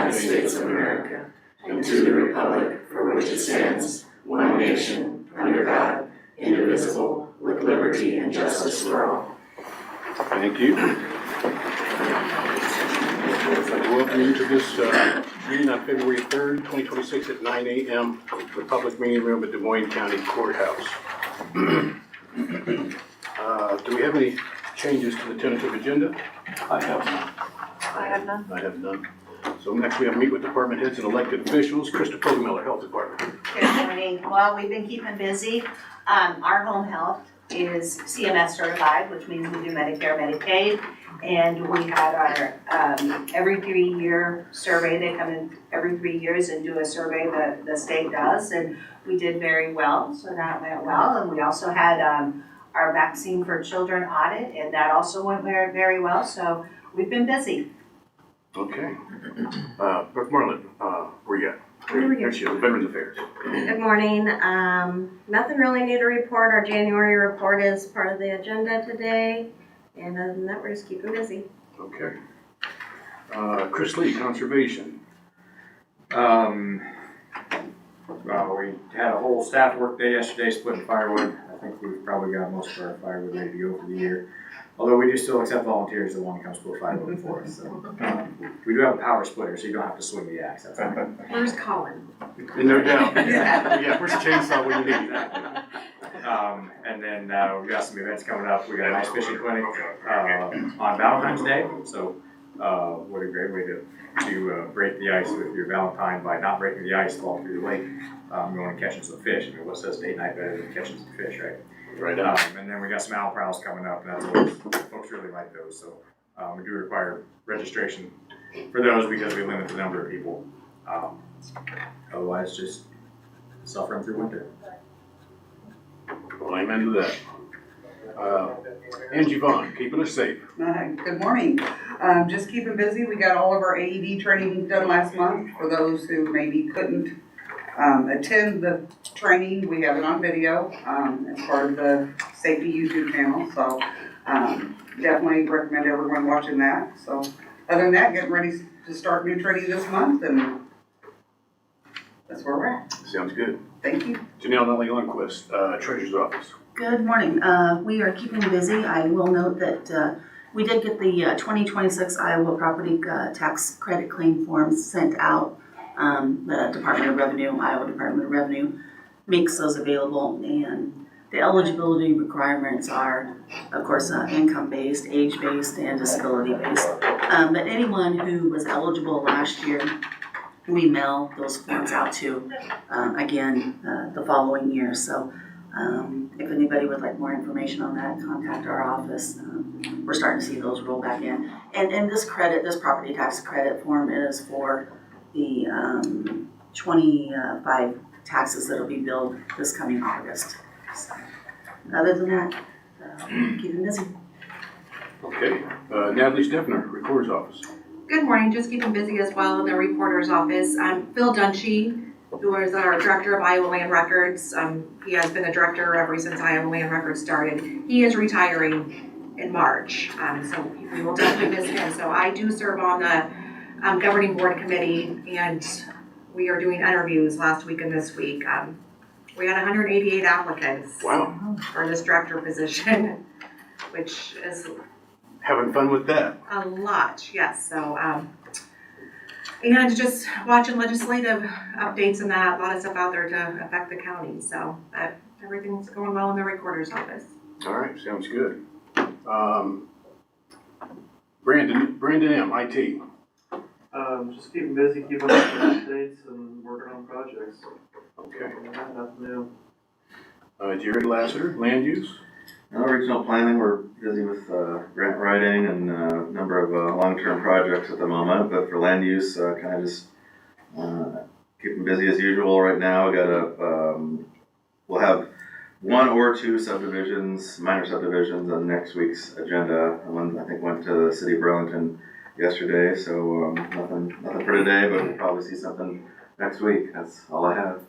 United States of America and to the republic for which it stands, one nation, under God, indivisible, with liberty and justice for all. Thank you. I'd like to welcome you to this meeting on February 3rd, 2026 at 9 a.m. the public meeting room at Des Moines County Courthouse. Do we have any changes to the tentative agenda? I have none. I have none. I have none. So next we have meet with department heads and elected officials. Krista Pogmiller, Health Department. Good morning. Well, we've been keeping busy. Our home health is CMS certified, which means we do Medicare, Medicaid, and we had our every 3-year survey. They come in every 3 years and do a survey that the state does, and we did very well, so that went well. And we also had our vaccine for children audit, and that also went very, very well, so we've been busy. Okay. Brooke Marlin, where you at? Here she is, Veterans Affairs. Good morning. Nothing really new to report. Our January report is part of the agenda today. And other than that, we're just keeping busy. Okay. Chris Lee, Conservation. Well, we had a whole staff work day yesterday splitting firewood. I think we've probably got most of our firewood ready to go for the year. Although we do still accept volunteers that want to come split firewood for us. So, we do have a power splitter, so you don't have to swing the axe. That's fine. Where's Colin? No doubt. Yeah, where's the chainsaw when you need it? And then we've got some events coming up. We got an ice fishing clinic on Valentine's Day. So what a great way to break the ice with your Valentine by not breaking the ice all through the lake, going and catching some fish. I mean, what says date night better than catching some fish, right? Right on. And then we got some owl prowls coming up, and that's always, folks really like those. So we do require registration for those because we limit the number of people. Otherwise, just suffering through winter. Well, amen to that. Angie Vaughn, keeping us safe. Good morning. Just keeping busy. We got all of our AED training done last month. For those who maybe couldn't attend the training, we have it on video as part of the safety YouTube channel. So definitely recommend everyone watching that. So other than that, getting ready to start new training this month, and that's where we're at. Sounds good. Thank you. Janelle Nutley-Lundquist, Treasurer's Office. Good morning. We are keeping busy. I will note that we did get the 2026 Iowa property tax credit claim forms sent out. The Department of Revenue, Iowa Department of Revenue, makes those available, and the eligibility requirements are, of course, income-based, age-based, and disability-based. But anyone who was eligible last year, we mail those forms out to, again, the following year. So if anybody would like more information on that, contact our office. We're starting to see those roll back in. And this property tax credit form is for the 25 taxes that will be billed this coming August. So, other than that, keeping busy. Okay. Natalie Steffner, Recorder's Office. Good morning, just keeping busy as well in the reporter's office. Phil Dunshee, who is our director of Iowa Land Records. He has been the director ever since Iowa Land Records started. He is retiring in March, so we will definitely miss him. So I do serve on the governing board committee, and we are doing interviews last week and this week. We had 188 applicants. Wow. For this director position, which is Having fun with that. a lot, yes. So, and just watching legislative updates and that, a lot of stuff out there to affect the county. So everything's going well in the recorder's office. All right, sounds good. Brandon M, IT. Just keeping busy, keeping up with updates and working on projects. Okay. Nothing new. Jerry Lassiter, Land Use. Regional planning, we're busy with grant writing and a number of long-term projects at the moment, but for land use, kind of just keeping busy as usual right now. We got we'll have 1 or 2 subdivisions, minor subdivisions on next week's agenda. One I think went to the city of Burlington yesterday, so nothing for today, but we'll probably see something next week. That's all I have.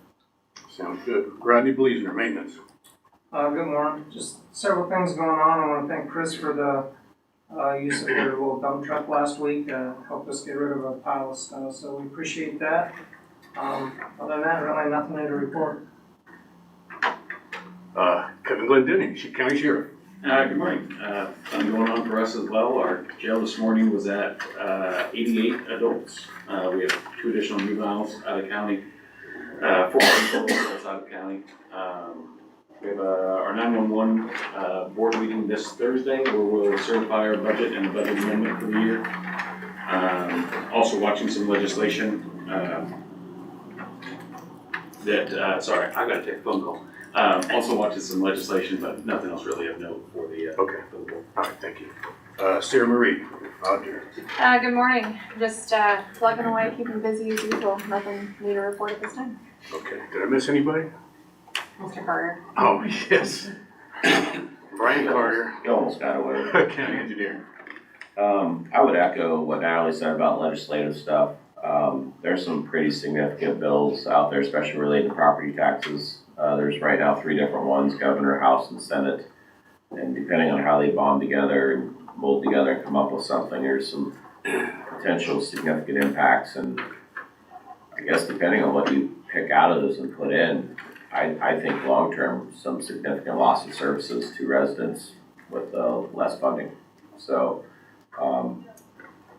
Sounds good. Rodney Bleasner, Maintenance. Good morning. Just several things going on. I want to thank Chris for the Used a very little dump truck last week, helped us get rid of a pile of snow, so we appreciate that. Other than that, really nothing new to report. Kevin Glendinning, County Sheriff. Good morning. Something going on for us as well. Our jail this morning was at 88 adults. We have 2 additional juveniles out of county, 4 adults outside of county. We have our 911 board meeting this Thursday where we'll certify our budget and the budget amendment for the year. Also watching some legislation sorry, I gotta take a phone call. Also watching some legislation, but nothing else really of note for the, Okay. for the board. All right, thank you. Sarah Marie, Auditor. Good morning. Just plugging away, keeping busy as usual. Nothing new to report at this time. Okay, did I miss anybody? Mr. Carter. Oh, yes. Brian Carter, You almost got away. County Engineer. I would echo what Natalie said about legislative stuff. There's some pretty significant bills out there, especially related to property taxes. There's right now 3 different ones, Governor, House, and Senate. And depending on how they bond together and mold together and come up with something, there's some potential significant impacts. And I guess depending on what you pick out of this and put in, I think long-term, some significant loss of services to residents with less funding. So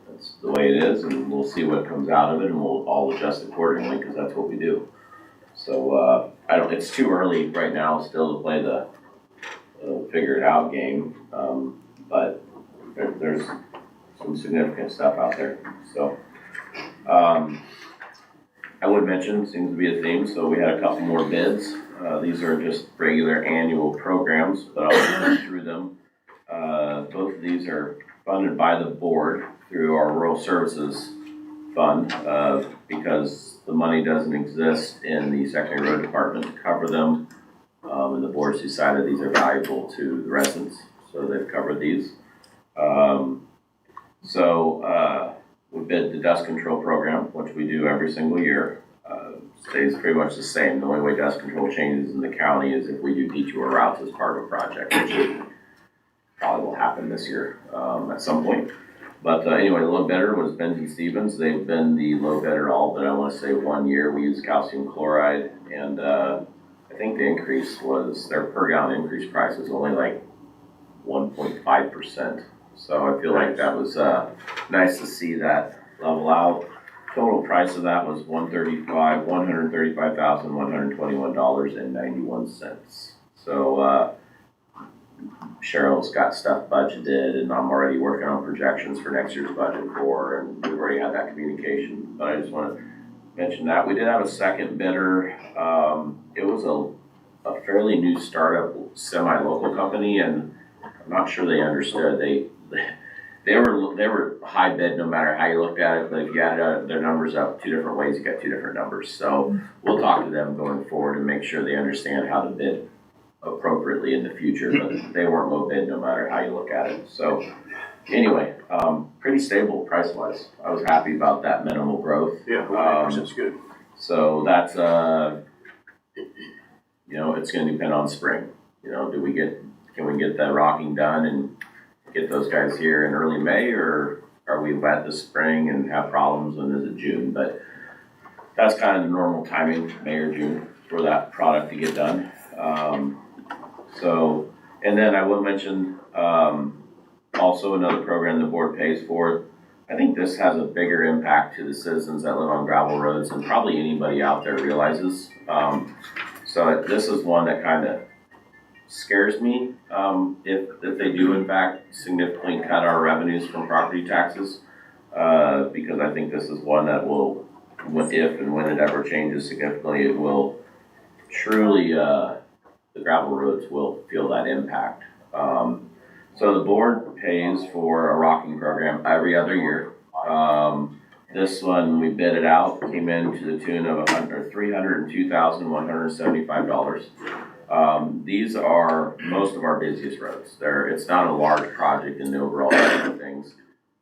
that's the way it is, and we'll see what comes out of it, and we'll all adjust accordingly, because that's what we do. So it's too early right now still to play the figure it out game, but there's some significant stuff out there. So I would mention, seems to be a theme, so we had a couple more bids. These are just regular annual programs, but I'll go through them. Both of these are funded by the board through our Rural Services Fund, because the money doesn't exist in the Secondary Road Department to cover them. And the board's decided these are valuable to the residents, so they've covered these. We bid the dust control program, which we do every single year. Stays pretty much the same. The only way dust control changes in the county is if we do detour routes as part of a project, which probably will happen this year at some point. But anyway, the low bidder was Benzie Stevens. They've been the low bidder all but I want to say 1 year. We used calcium chloride, and I think the increase was, their per gallon increase price was only like 1.5%. So I feel like that was nice to see that level out. Total price of that was $135,121.91. So Cheryl's got stuff budgeted, and I'm already working on projections for next year's budget and we've already had that communication. But I just want to mention that. We did have a second bidder. It was a fairly new startup semi-local company, and I'm not sure they understood. They were high bid no matter how you looked at it, but if you added their numbers up 2 different ways, you got 2 different numbers. So we'll talk to them going forward and make sure they understand how to bid appropriately in the future, but they weren't low bid no matter how you look at it. So anyway, pretty stable price-wise. I was happy about that minimal growth. Yeah, 100%'s good. So that's, it's gonna depend on spring. Can we get that rocking done and get those guys here in early May, or are we wet this spring and have problems when is it June? But that's kind of the normal timing, May or June, for that product to get done. And then I will mention also another program the board pays for. I think this has a bigger impact to the citizens that live on gravel roads than probably anybody out there realizes. So this is one that kind of scares me if they do in fact significantly cut our revenues from property taxes, because I think this is one that will, if and when it ever changes significantly, it will truly, the gravel roads will feel that impact. So the board pays for a rocking program every other year. This one, we bid it out, came in to the tune of $302,175. These are most of our busiest roads. It's not a large project in the overall scheme of things.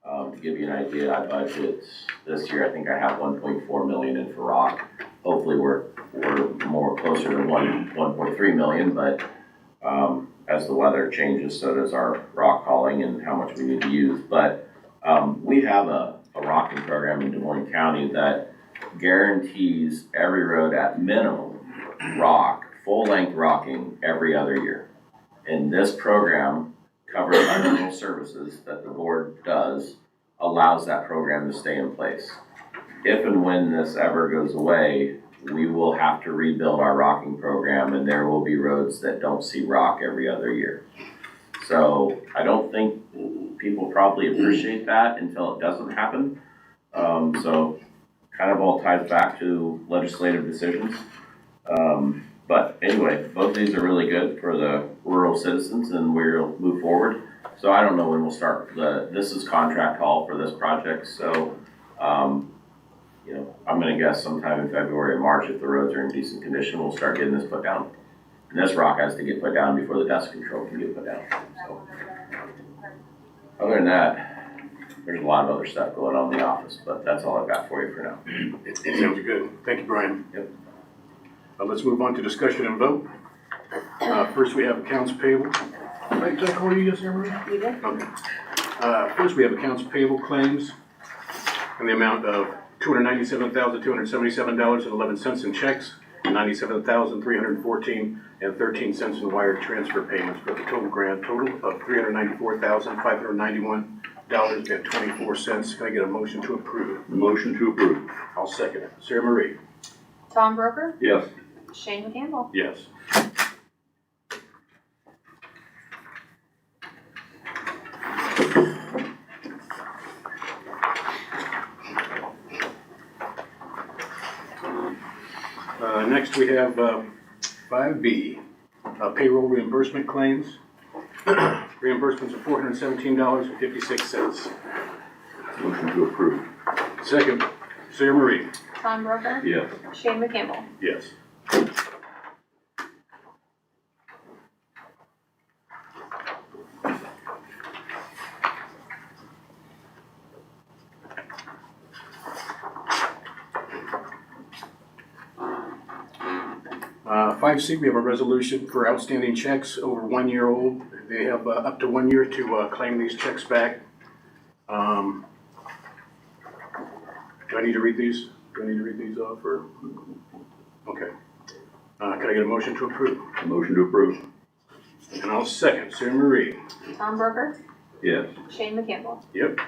To give you an idea, I budget this year, I think I have 1.4 million in for rock. Hopefully we're more closer to 1.3 million, but As the weather changes, so does our rock hauling and how much we need to use. But we have a rocking program in Des Moines County that guarantees every road at minimum full-length rocking every other year. And this program, covered by rural services that the board does, allows that program to stay in place. If and when this ever goes away, we will have to rebuild our rocking program, and there will be roads that don't see rock every other year. So I don't think people probably appreciate that until it doesn't happen. So kind of all ties back to legislative decisions. But anyway, both of these are really good for the rural citizens, and we'll move forward. So I don't know when we'll start. This is contract haul for this project, so I'm gonna guess sometime in February or March, if the roads are in decent condition, we'll start getting this put down. And this rock has to get put down before the dust control can get put down, so. Other than that, there's a lot of other stuff going on in the office, but that's all I've got for you for now. It sounds good. Thank you, Brian. Yep. Let's move on to discussion and vote. First, we have accounts payable. Right, did I call you yesterday, Maria? You did? Okay. First, we have accounts payable claims in the amount of $297,277.11 in checks, and $97,314.13 in wire transfer payments, for the total grand total of $394,591.24. Can I get a motion to approve? Motion to approve. I'll second it. Sarah Marie? Tom Broker, Yes. Shane McCampbell. Yes. Next, we have 5B, payroll reimbursement claims. Reimbursements of $417.56. Motion to approve. Second, Sarah Marie? Tom Broker, Yes. Shane McCampbell. Yes. Uh, 5C, we have a resolution for outstanding checks over 1 year old. They have up to 1 year to claim these checks back. Do I need to read these? Do I need to read these off, or? Okay. Can I get a motion to approve? Motion to approve. And I'll second. Sarah Marie? Tom Broker, Yes. Shane McCampbell. Yep.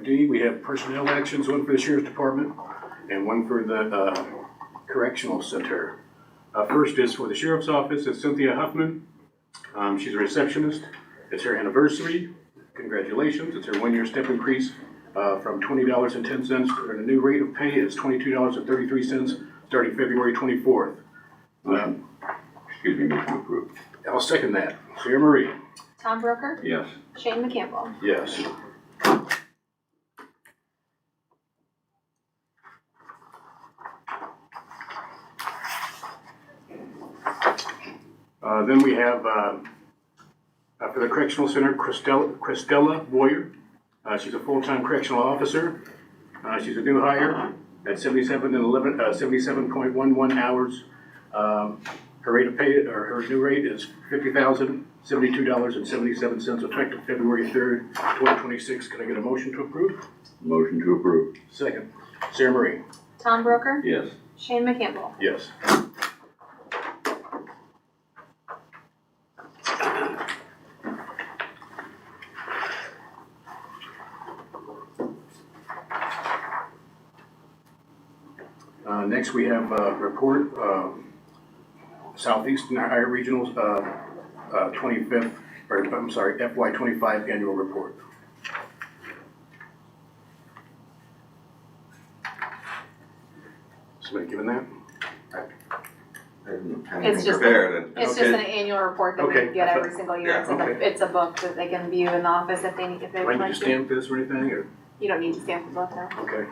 D, we have personnel actions, one for the Sheriff's Department and one for the Correctional Center. First is for the Sheriff's Office, it's Cynthia Huffman. She's a receptionist. It's her anniversary. Congratulations. It's her 1 year step increase from $20.10 to a new rate of pay is $22.33 starting February 24th. Excuse me, motion to approve. I'll second that. Sarah Marie? Tom Broker, Yes. Shane McCampbell. Yes. Then we have, for the Correctional Center, Christella Boyer. She's a full-time correctional officer. She's a new hire at 77.11 hours. Her rate of pay, or her new rate is $50,072.77 effective February 3rd, 2026. Can I get a motion to approve? Motion to approve. Second. Sarah Marie? Tom Broker, Yes. Shane McCampbell. Yes. Next, we have a report, Southeastern Ohio Regional's FY25 annual report. somebody given that? I didn't have It's anything just- prepared. It's just Okay. an annual report that we Okay. get every single year. It's Okay. it's a book that they can view in the office if they Do I would need like to to. stamp this or anything, or? You don't need to stamp the book, no. Okay.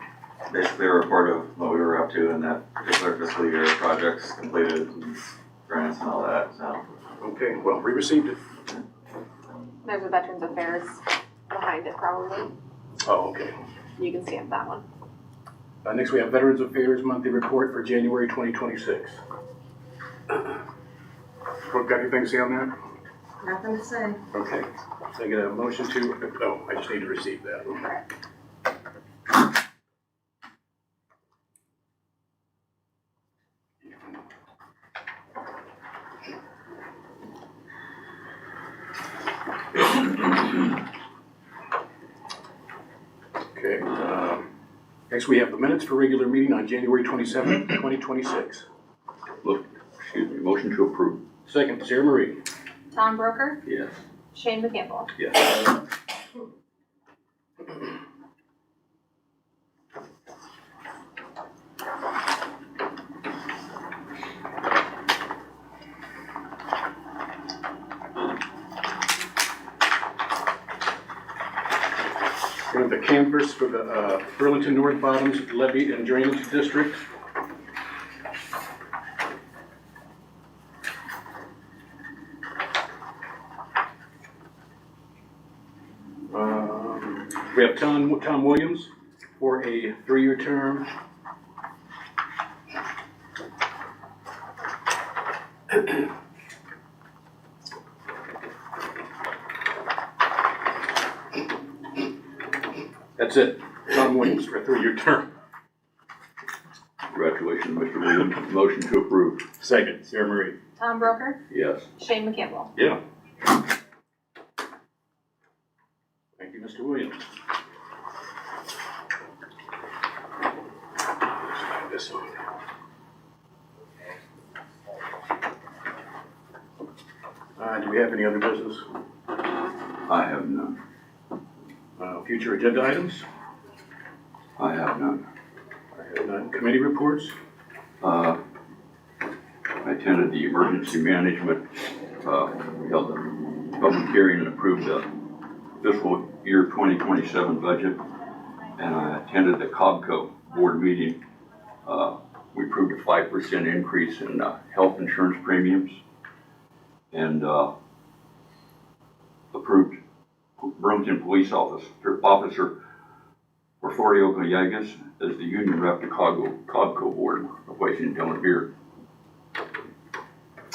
Basically a report of what we were up to in that particular fiscal year, projects completed, and grants and all that, so. Okay, well, we received it. There's a Veterans Affairs behind it probably. Oh, okay. You can stamp that one. Next, we have Veterans Affairs Monthly Report for January 2026. Brooke, got anything to say on that? Nothing to say. Okay. So I get a motion to, oh, I just need to receive that. Okay. Next, we have the minutes for regular meeting on January 27th, 2026. Excuse me, motion to approve. Second, Sarah Marie. Tom Broker, Yes. Shane McCampbell. Yes. We have the canvas for the Burlington North Bottoms Levee and Drainage District. We have Tom Williams for a 3-year term. That's it. Tom Williams for a 3-year term. Congratulations, Mr. Williams. Motion to approve. Second, Sarah Marie. Tom Broker, Yes. Shane McCampbell. Yeah. Thank you, Mr. Williams. This one. Do we have any other business? I have none. Future agenda items? I have none. I have none. Committee reports? I attended the emergency management, held a public hearing and approved the fiscal year 2027 budget. And I attended the COBCO board meeting. We approved a 5% increase in health insurance premiums and approved Burlington police officer for Florio Gallegos as the union rep to COBCO board, replacing Dylan Beard.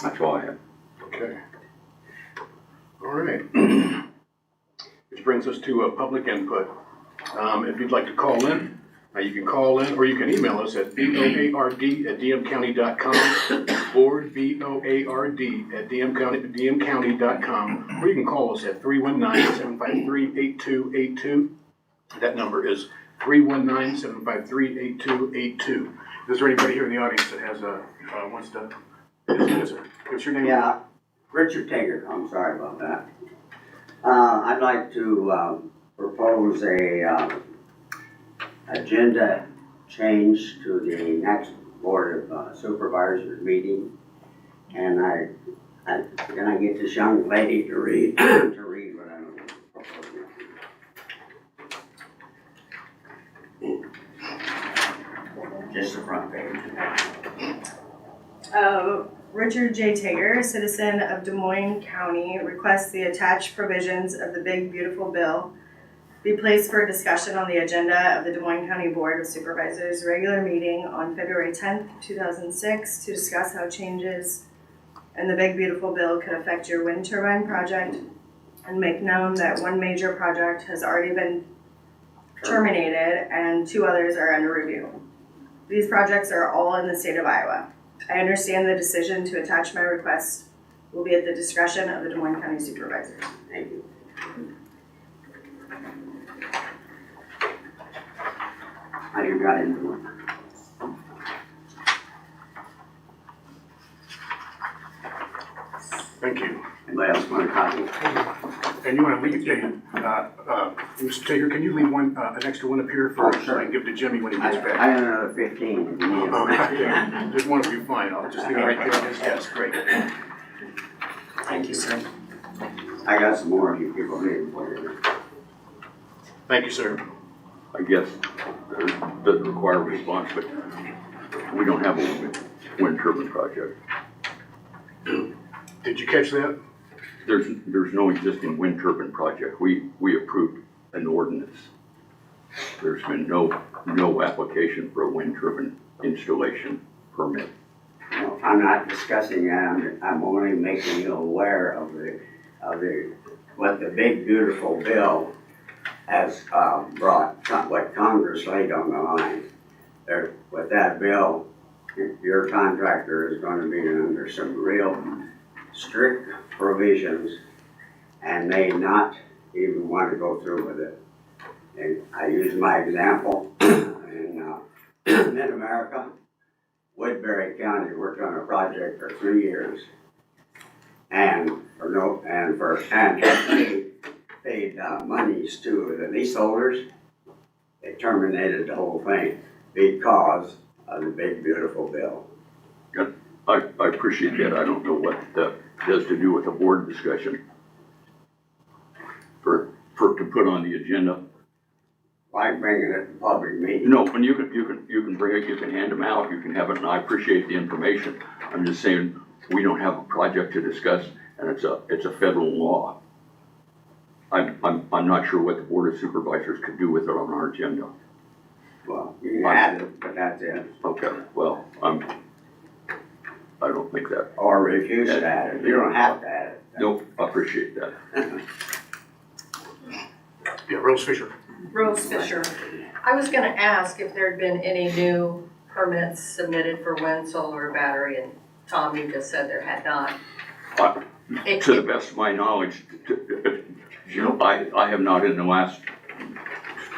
That's all I have. Okay. All right. Which brings us to public input. If you'd like to call in, you can call in or you can email us at board@dmcounty.com, board, board@dmcounty.com, or you can call us at 319-753-8282. That number is 319-753-8282. Is there anybody here in the audience that has wants to? Yes, sir. What's your name? Yeah, Richard Tager, I'm sorry about that. I'd like to propose a agenda change to the next Board of Supervisors meeting. And can I get this young lady to read, what I'm proposing? Just the front page. Richard J. Tager, citizen of Des Moines County, requests the attached provisions of the Big Beautiful Bill be placed for discussion on the agenda of the Des Moines County Board of Supervisors regular meeting on February 10th, 2006 to discuss how changes in the Big Beautiful Bill could affect your wind turbine project and make known that one major project has already been terminated and 2 others are under review. These projects are all in the state of Iowa. I understand the decision to attach my request will be at the discretion of the Des Moines County Supervisors. Thank you. How you got into it? Thank you. Anybody else want a copy? And you wanna leave, Mr. Tager, can you leave one, an extra one up here for, Oh, sure. I can give to Jimmy when he gets I back? have another 15 if you need them. Okay, just one will be fine, I'll just leave it right there on his desk, great. Thank you, sir. I got some more if you people need them for you. Thank you, sir. I guess it doesn't require a response, but we don't have a wind turbine project. Did you catch that? There's no existing wind turbine project. We approved an ordinance. There's been no application for a wind turbine installation permit. No, I'm not discussing that, I'm only making you aware of what the big beautiful bill has brought, what Congress laid on the line. There, with that bill, your contractor is going to be under some real strict provisions and may not even want to go through with it. And I use my example in Mid-America. Woodbury County worked on a project for 3 years and paid monies to the leaseholders. They terminated the whole thing because of the big beautiful bill. I appreciate that. I don't know what that has to do with the board discussion. To put on the agenda. Why bring it at the public meeting? No, and you can bring it, you can hand them out, you can have it, and I appreciate the information. I'm just saying, we don't have a project to discuss, and it's a federal law. I'm not sure what the Board of Supervisors could do with it on our agenda. Well, you can add it, but that's it. Okay, well, I don't think that. Or refuse to add it. You don't have to add it. Nope, I appreciate that. Yeah, Rose Fisher. Rose Fisher. I was gonna ask if there'd been any new permits submitted for wind, solar, battery, and Tom, you just said there had not. To the best of my knowledge, I have not in the last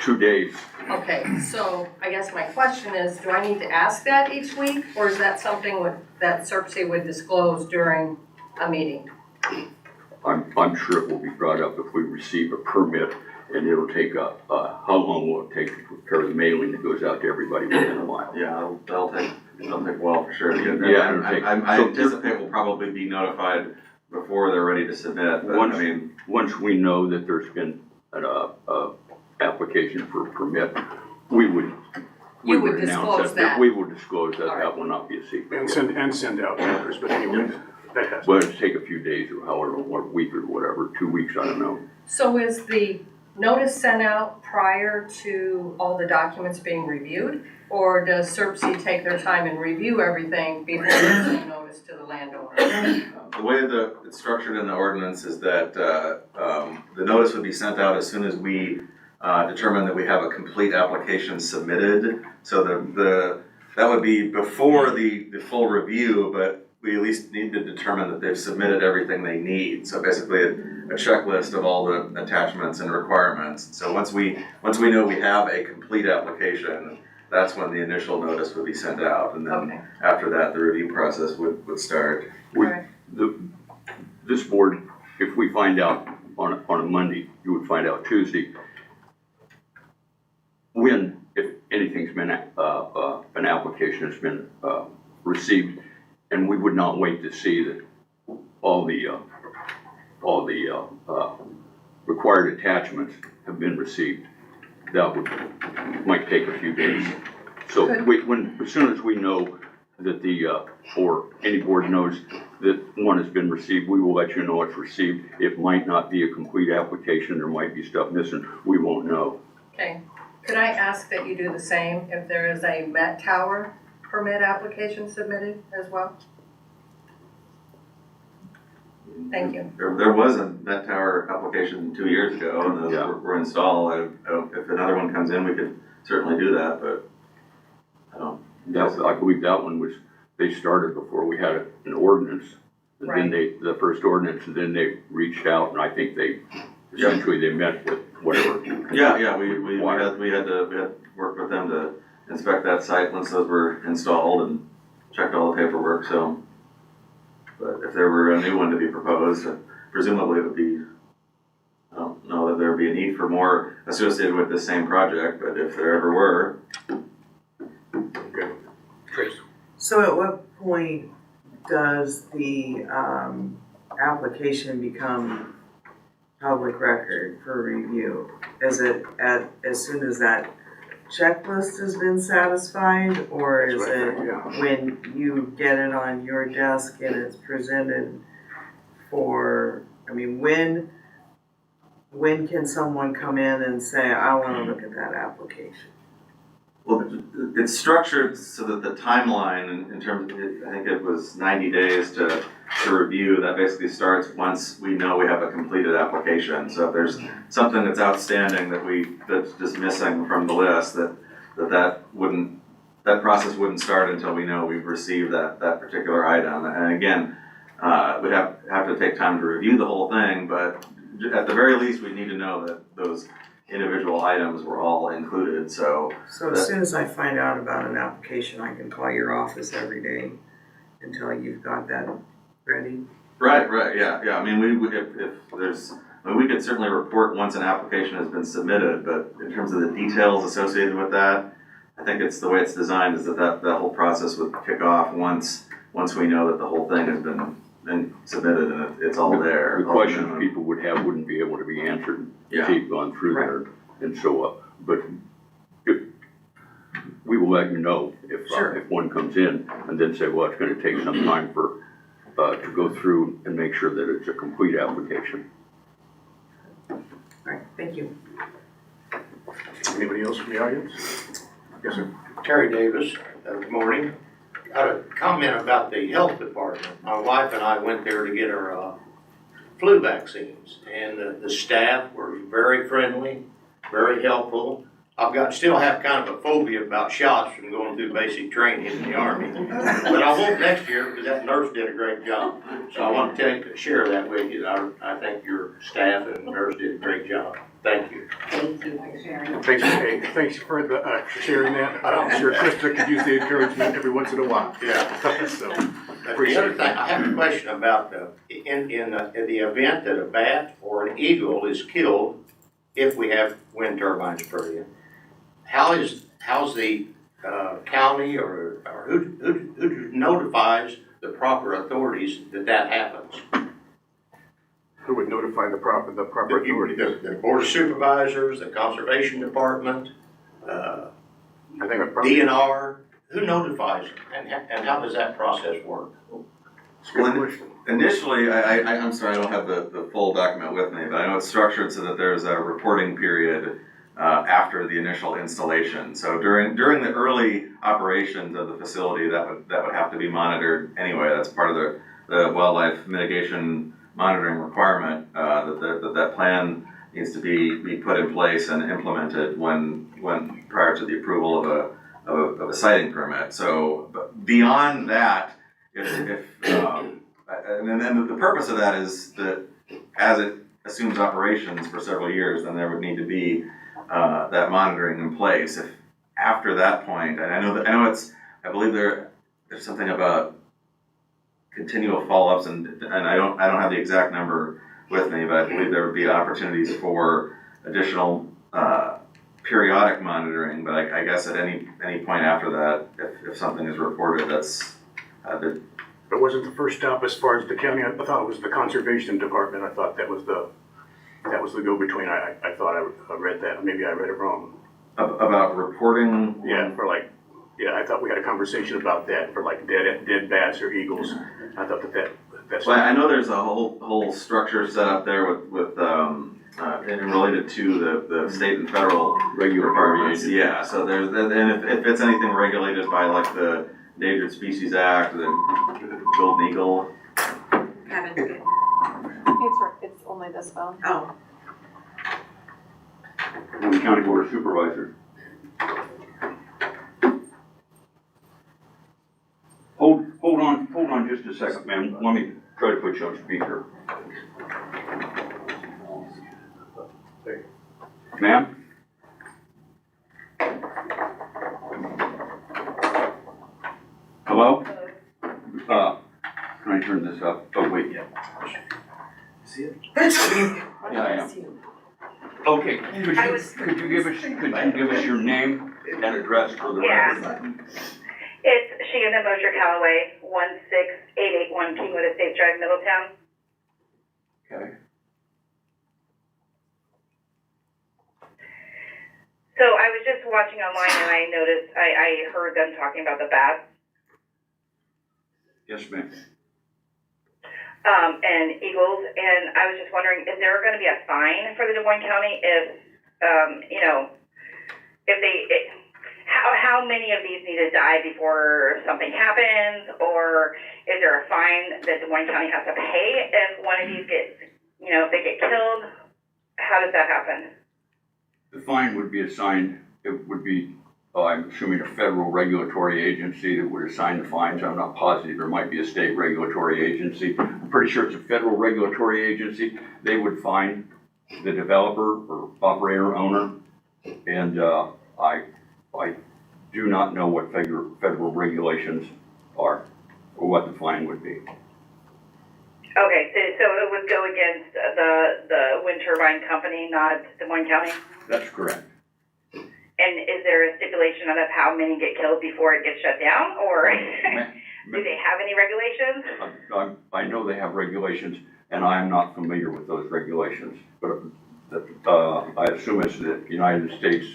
2 days. Okay, so I guess my question is, do I need to ask that each week, or is that something that CERC would disclose during a meeting? I'm sure it will be brought up if we receive a permit, and it'll take how long will it take to prepare the mailing that goes out to everybody within a while? Yeah, that'll take a while for sure to get Yeah, there. it'll take- I anticipate we'll probably be notified before they're ready to submit, but I mean. Once we know that there's been an application for a permit, we would announce disclose that. We will disclose that. All right. That will not be a secret. And send out letters, but anyway, that has. Well, it'll take a few days or however, or a week or whatever, 2 weeks, I don't know. So is the notice sent out prior to all the documents being reviewed? Or does CERC take their time and review everything before they send notice to the landowner? The way it's structured in the ordinance is that the notice would be sent out as soon as we determine that we have a complete application submitted. So that would be before the full review, but we at least need to determine that they've submitted everything they need. So basically a checklist of all the attachments and requirements. So once we know we have a complete application, that's when the initial notice would be sent out, and then after that, the review process would start. This board, if we find out on a Monday, you would find out Tuesday, if anything's been, an application has been received, and we would not wait to see that all the required attachments have been received. That might take a few days. So as soon as we know that or any board knows that one has been received, we will let you know it's received. It might not be a complete application, there might be stuff missing, we won't know. Okay, could I ask that you do the same if there is a Met Tower permit application submitted as well? Thank you. There was a Met Tower application 2 years ago, and those were installed. If another one comes in, we could certainly do that, but I don't. I believe that one was, they started before we had an ordinance. And then the first ordinance, and then they reached out, and I think essentially they met with whatever. Yeah, we had to work with them to inspect that site once those were installed and checked all the paperwork, so. But if there were a new one to be proposed, presumably it would be don't know that there'd be a need for more associated with the same project, but if there ever were. Okay. Trace? So at what point does the application become public record for review? Is it as soon as that checklist has been satisfied, or is it when you get it on your desk and it's presented for, I mean, when can someone come in and say, I wanna look at that application? Well, it's structured so that the timeline, in terms of, I think it was 90 days to review, that basically starts once we know we have a completed application. So if there's something that's outstanding that's just missing from the list, that process wouldn't start until we know we've received that particular item. And again, we'd have to take time to review the whole thing, but at the very least, we need to know that those individual items were all included, so. As soon as I find out about an application, I can call your office every day until you've got that ready? Right, yeah. I mean, we could certainly report once an application has been submitted, but in terms of the details associated with that, I think it's the way it's designed is that whole process would kick off once we know that the whole thing has been submitted and it's all there. The questions people would have wouldn't be able to be answered if they've gone through there and so but we will let you know if one comes in and then say, well, it's gonna take some time for, to go through and make sure that it's a complete application. All right, thank you. Anybody else from the audience? Yes, sir. Terry Davis, good morning. Got a comment about the health department. My wife and I went there to get our flu vaccines, and the staff were very friendly, very helpful. Still have kind of a phobia about shots from going through basic training in the Army, but I won't next year because that nurse did a great job. So I want to share that with you. I think your staff and nurse did a great job. Thank you. Thank you for sharing. Thanks for sharing that. I'm sure Krista could use the encouragement every once in a while. Yeah. So, The other thing, I have a question about in the event that a bat or an eagle is killed, if we have wind turbines put in, how's the county or who notifies the proper authorities that happens? Who would notify the proper authorities? The board of supervisors, the conservation department, I think DNR. Who notifies them, and how does that process work? Well, initially, I'm sorry, I don't have the full document with me, but I know it's structured so that there's a reporting period after the initial installation. So during the early operations of the facility, that would have to be monitored anyway. That's part of the wildlife mitigation monitoring requirement, that plan needs to be put in place and implemented when prior to the approval of a siting permit. So but beyond that, and then the purpose of that is that as it assumes operations for several years, then there would need to be that monitoring in place. If after that point, and I believe there's something about continual follow-ups, and I don't have the exact number with me, but I believe there would be opportunities for additional periodic monitoring. But I guess at any point after that, if something is reported, that's But wasn't the first stop as far as the county? I thought it was the conservation department. I thought that was the go-between. I thought I read that. Maybe I read it wrong. About reporting. Yeah, I thought we had a conversation about that for like dead bats or eagles. I thought that's. Well, I know there's a whole structure set up there with and related to the state and federal regulatory agencies. Yeah, so there's and if it's anything regulated by like the Endangered Species Act, the Golden Eagle. Kevin's good. It's only this phone. Oh. I'm the County Board of Supervisors. Hold on just a second, ma'am. Let me try to put you on speaker. Ma'am? Hello? Can I turn this up? Oh, wait, yeah. See it? Yeah, I am. Okay, could you give us your name and address for the record? It's Shannon Mosher Callaway, 16881 Kingwood Estates Drive, Middletown. Okay. So I was just watching online and I noticed, I heard them talking about the bats, Yes, ma'am. and eagles, and I was just wondering, is there gonna be a fine for the Des Moines County if, how many of these need to die before something happens, or is there a fine that Des Moines County has to pay if one of these gets, if they get killed? How does that happen? The fine would be assigned, it would be, I'm assuming a federal regulatory agency that would assign the fines. I'm not positive, there might be a state regulatory agency. I'm pretty sure it's a federal regulatory agency. They would fine the developer or operator owner. And I do not know what federal regulations are or what the fine would be. Okay, so it would go against the wind turbine company, not Des Moines County? That's correct. And is there a stipulation of how many get killed before it gets shut down, or do they have any regulations? I know they have regulations, and I am not familiar with those regulations, but I assume it's the United States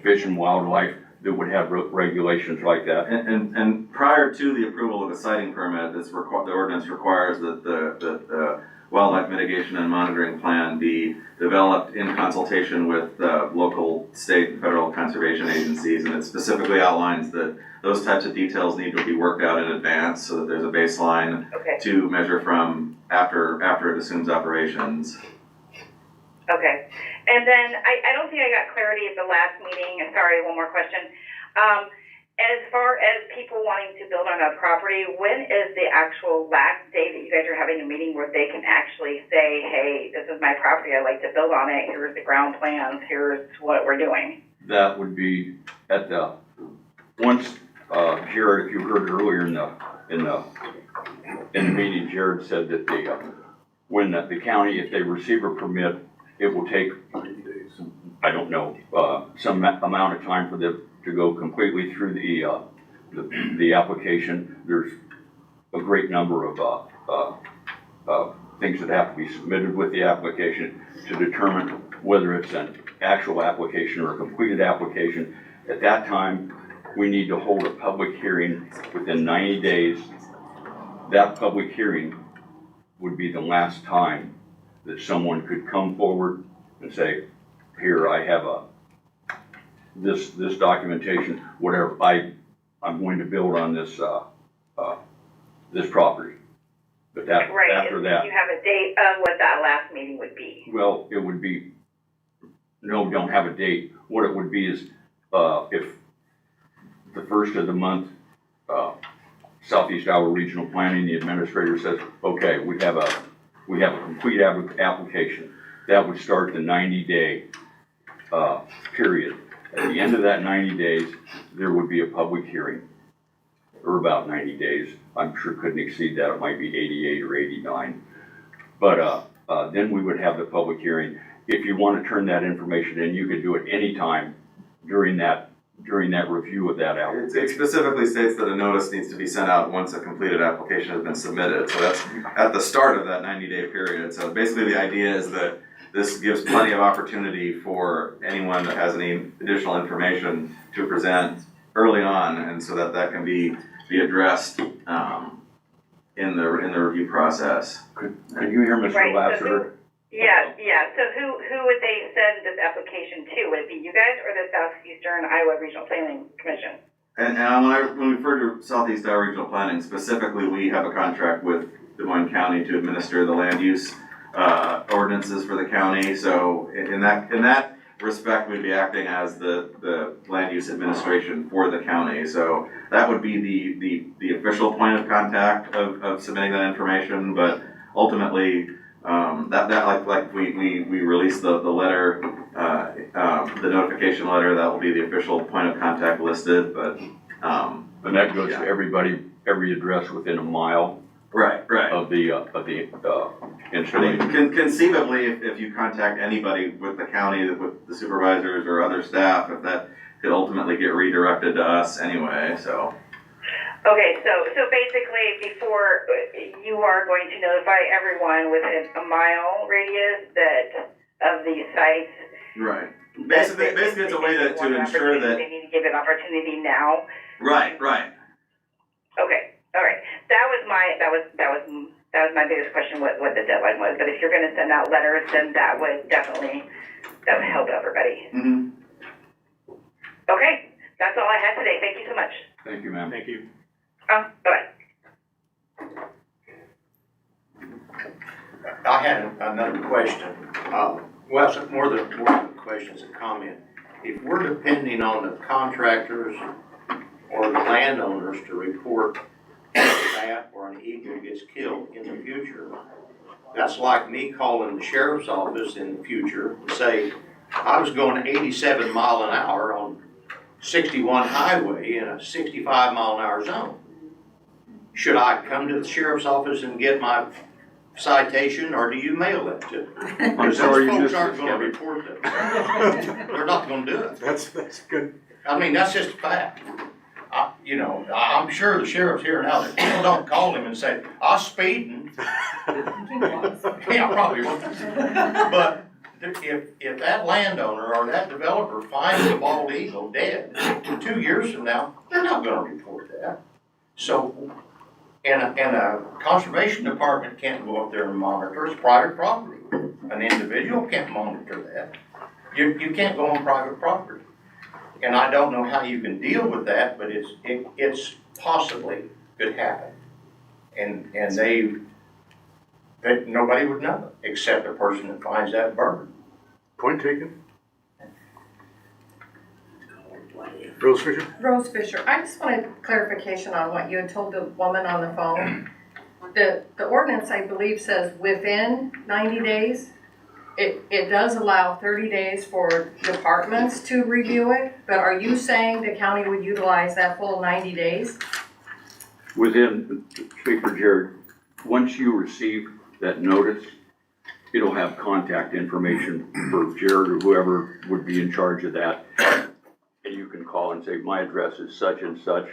Fish and Wildlife that would have regulations like that. And prior to the approval of a siting permit, the ordinance requires that the wildlife mitigation and monitoring plan be developed in consultation with local, state, and federal conservation agencies, and it specifically outlines that those types of details need to be worked out in advance so that there's a baseline to measure from after it assumes operations. Okay, and then I don't think I got clarity at the last meeting. Sorry, one more question. As far as people wanting to build on a property, when is the actual last day that you guys are having a meeting where they can actually say, hey, this is my property, I'd like to build on it, here's the ground plans, here's what we're doing? That would be at once, Jared, if you heard earlier in the meeting, Jared said that when the county, if they receive a permit, it will take, I don't know, some amount of time for them to go completely through the application. There's a great number of things that have to be submitted with the application to determine whether it's an actual application or a completed application. At that time, we need to hold a public hearing within 90 days. That public hearing would be the last time that someone could come forward and say, here, I have this documentation, whatever, I'm going to build on this this property. But that, right, after that. Do you have a date of what that last meeting would be? Well, it would be, no, don't have a date. What it would be is, if the first of the month, Southeast Iowa Regional Planning, the administrator says, okay, we have a complete application. That would start the 90-day period. At the end of that 90 days, there would be a public hearing, or about 90 days. I'm sure couldn't exceed that. It might be 88 or 89. But then we would have the public hearing. If you want to turn that information in, you could do it anytime during that review of that application. It specifically states that a notice needs to be sent out once a completed application has been submitted. So that's at the start of that 90-day period. So basically the idea is that this gives plenty of opportunity for anyone that has any additional information to present early on, and so that can be addressed in the review process. Could you hear Mr. Lassiter? Yeah. So who would they send this application to? Would it be you guys or the Southeastern Iowa Regional Planning Commission? And when we refer to Southeast Iowa Regional Planning, specifically, we have a contract with Des Moines County to administer the land use ordinances for the county. So in that respect, we'd be acting as the land use administration for the county. So that would be the official point of contact of submitting that information. But ultimately, like we release the letter, the notification letter, that will be the official point of contact listed. But and that goes to everybody, every address within a mile. Right. Of the installation. Conceivably, if you contact anybody with the county, with the supervisors or other staff, if that could ultimately get redirected to us anyway, so. Okay, so basically, before, you are going to notify everyone within a mile radius of these sites. Right. Basically, it's a way to ensure that. They need to give an opportunity now. Right. Okay, all right. That was my biggest question, what the deadline was. But if you're going to send out letters, then that would help everybody. Mm-hmm. Okay, that's all I had today. Thank you so much. Thank you, ma'am. Thank you. Bye-bye. I had another question. Well, it's more than a question, it's a comment. If we're depending on the contractors or the landowners to report a bat or an eagle gets killed in the future, that's like me calling the sheriff's office in the future and say, I was going 87 mile an hour on 61 highway in a 65 mile an hour zone. Should I come to the sheriff's office and get my citation, or do you mail it to them? Because those folks aren't going to report them. They're not going to do it. That's good. I mean, that's just a fact. I'm sure the sheriff's here now that people don't call him and say, I was speeding. Yeah, probably won't. But if that landowner or that developer finds a bald eagle dead 2 years from now, they're not going to report that. So, and a conservation department can't go up there and monitor. It's private property. An individual can't monitor that. You can't go on private property. And I don't know how you can deal with that, but it's possibly could happen. And that nobody would know except the person that finds that bird. Point taken. Rose Fisher? Rose Fisher, I just wanted clarification on what you had told the woman on the phone. The ordinance, I believe, says within 90 days. It does allow 30 days for departments to review it, but are you saying the county would utilize that full 90 days? Speak for Jared, once you receive that notice, it'll have contact information for Jared or whoever would be in charge of that. And you can call and say, my address is such and such.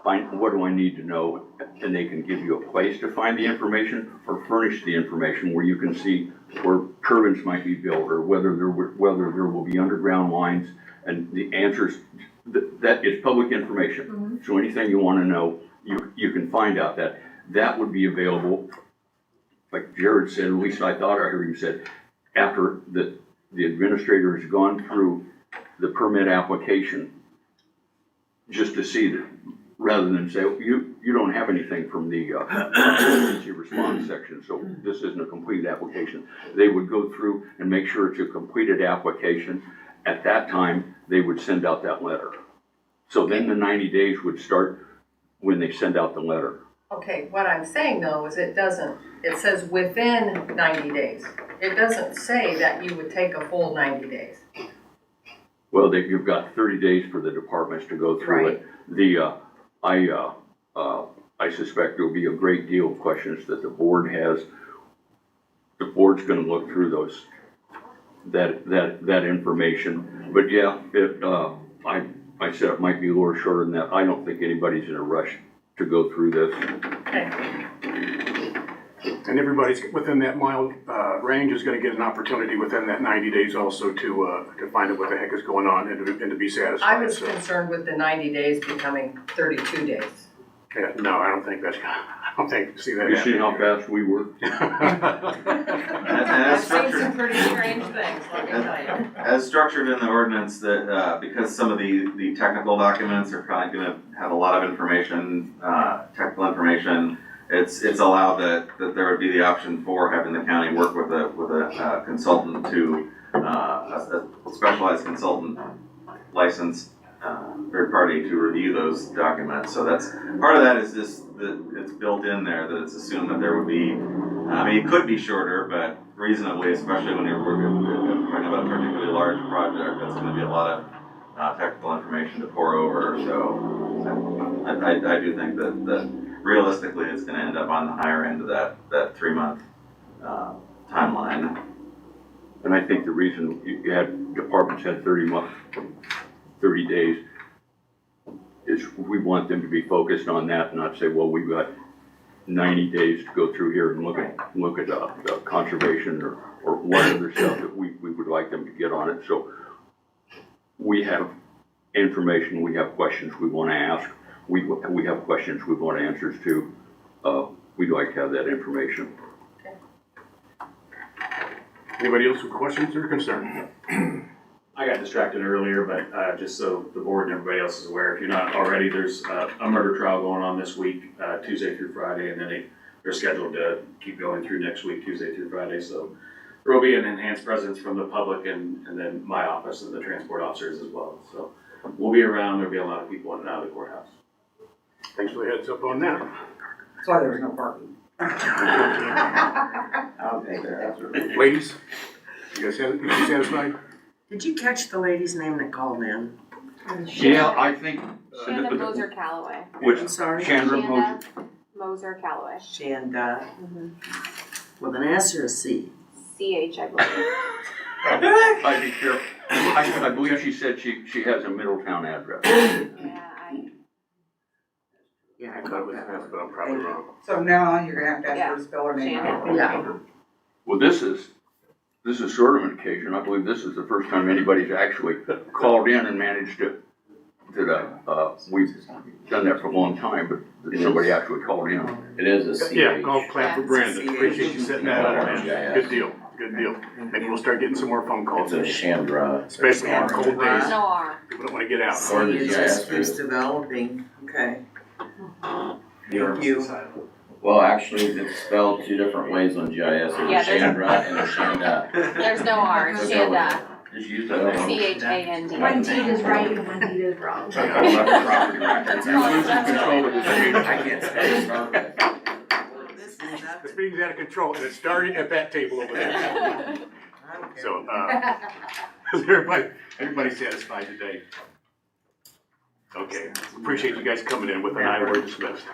What do I need to know? And they can give you a place to find the information or furnish the information where you can see where turbines might be built or whether there will be underground lines. And the answers, that is public information. Mm-hmm. So anything you want to know, you can find out that would be available. Like Jared said, at least I thought I heard you said, after the administrator has gone through the permit application, just to see that, rather than say, you don't have anything from the emergency response section, so this isn't a completed application. They would go through and make sure it's a completed application. At that time, they would send out that letter. So then the 90 days would start when they send out the letter. Okay, what I'm saying though is it says within 90 days. It doesn't say that you would take a full 90 days. Well, you've got 30 days for the departments to go through it. I suspect there'll be a great deal of questions that the board has. The board's going to look through that information. But yeah, I said it might be a little shorter than that. I don't think anybody's in a rush to go through this. Okay. And everybody's within that mile range is going to get an opportunity within that 90 days also to find out what the heck is going on and to be satisfied. I was concerned with the 90 days becoming 32 days. Yeah, no, I don't think see that. You see how fast we work? I've seen some pretty strange things, let me tell you. As structured in the ordinance, that because some of the technical documents are probably going to have a lot of information, technical information, it's allowed that there would be the option for having the county work with a consultant to a specialized consultant licensed third party to review those documents. So that's part of that is just that it's built in there that it's assumed that there would be. I mean, it could be shorter, but reasonably, especially when you're talking about a particularly large project, that's going to be a lot of technical information to pour over. So I do think that realistically, it's going to end up on the higher end of that 3 month timeline. And I think the reason you had, departments had 30 days is we want them to be focused on that and not say, well, we've got 90 days to go through here and look at conservation or what other stuff that we would like them to get on it. So we have information, we have questions we want to ask, we have questions we want answers to. We'd like to have that information. Anybody else with questions or concerns? I got distracted earlier, but just so the board and everybody else is aware, if you're not already, there's a murder trial going on this week, Tuesday through Friday, and then they're scheduled to keep going through next week, Tuesday through Friday. So there will be an enhanced presence from the public and then my office and the transport officers as well. So we'll be around. There'll be a lot of people in and out of the courthouse. Thanks for the heads up on that. That's why there was no parking. Ladies, you guys satisfied? Did you catch the lady's name that called in? Yeah, I think. Shanda Moser Calloway. Which, I'm sorry? Chandra Moser? Moser Calloway. Shanda, with an S or a C? CH, I believe. I'd be careful. I believe she said she has a Middletown address. Yeah, I thought it was S, but I'm probably wrong. So now on, you're gonna have to ask her to spell her name out. Yeah. Well, this is sort of an occasion. I believe this is the first time anybody's actually called in and managed to, we've done that for a long time, but somebody actually called in. It is a CH. Yeah, golf clap for Brandon. Appreciate you setting that up, man. Yeah. Good deal, good deal. Maybe we'll start getting some more phone calls. It's a Chandra. Especially on cold days. No R. People don't want to get out. Or the It's GIS just developing, okay. Thank you. Well, actually, it's spelled two different ways on GIS. There's Yeah, a Chandra and a Shanda. There's no R, it's Shanda. Just use that. CHAND. One deed is right and one deed is wrong. That's losing control with this meeting. I can't spell it. This meeting's out of control, and it's starting at that table over there. So, is everybody satisfied today? Okay, appreciate you guys coming in with an eye word dismissed.